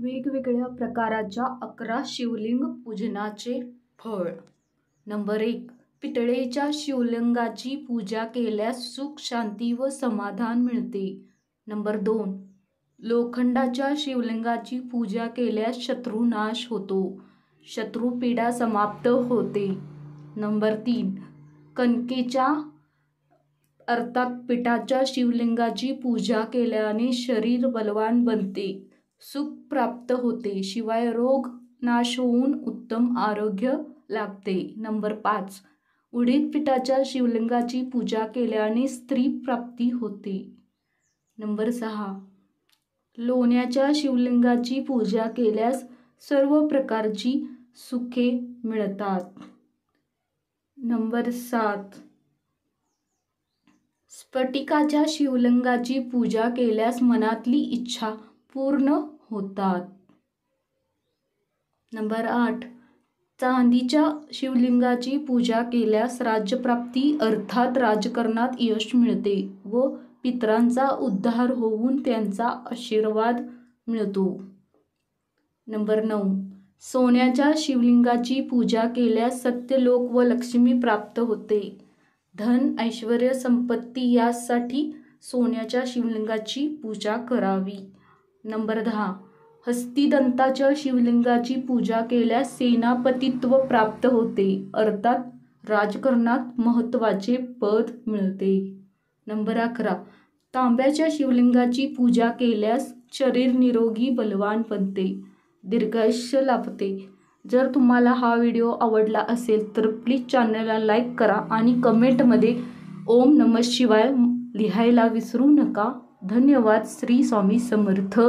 वेगवेगळ्या प्रकारच्या 11 शिवलिंग पूजनाचे फळ. नंबर 1. पितळेच्या शिवलिंगाची पूजा केल्यास सुख, शांती व समाधान मिळते. नंबर 2. लोखंडाच्या शिवलिंगाची पूजा केल्यास शत्रुनाश होतो, शत्रुपीडा समाप्त होते. नंबर 3. कणकेच्या अर्थात पिठाच्या शिवलिंगाची पूजा केल्याने शरीर बलवान बनते, सुख प्राप्त होते, शिवाय रोग नाश होऊन उत्तम आरोग्य लाभते. नंबर 5. उडीद पिठाच्या शिवलिंगाची पूजा केल्याने स्त्री प्राप्ती होते. नंबर 6. लोण्याच्या शिवलिंगाची पूजा केल्यास सर्व प्रकारची सुखे मिळतात. नंबर 7. स्फटिकाच्या शिवलिंगाची पूजा केल्यास मनातली इच्छा पूर्ण होतात. नंबर 8. चांदीच्या शिवलिंगाची पूजा केल्यास राज्यप्राप्ती अर्थात राजकारणात यश मिळते व पितरांचा उद्धार होऊन त्यांचा आशीर्वाद मिळतो. नंबर 9. सोन्याच्या शिवलिंगाची पूजा केल्यास सत्यलोक व लक्ष्मी प्राप्त होते, धन, ऐश्वर्य, संपत्ती यासाठी सोन्याच्या शिवलिंगाची पूजा करावी. नंबर 10. हस्तिदंताच्या शिवलिंगाची पूजा केल्यास सेनापतित्व प्राप्त होते, अर्थात राजकारणात महत्त्वाचे पद मिळते. नंबर 11. तांब्याच्या शिवलिंगाची पूजा केल्यास शरीर निरोगी बलवान बनते, दीर्घायुष्य लाभते. जर तुम्हाला हा व्हिडिओ आवडला असेल तर प्लीज चॅनलला लाईक करा आणि कमेंटमध्ये ओम नमः शिवाय लिहायला विसरू नका. धन्यवाद. श्री स्वामी समर्थ.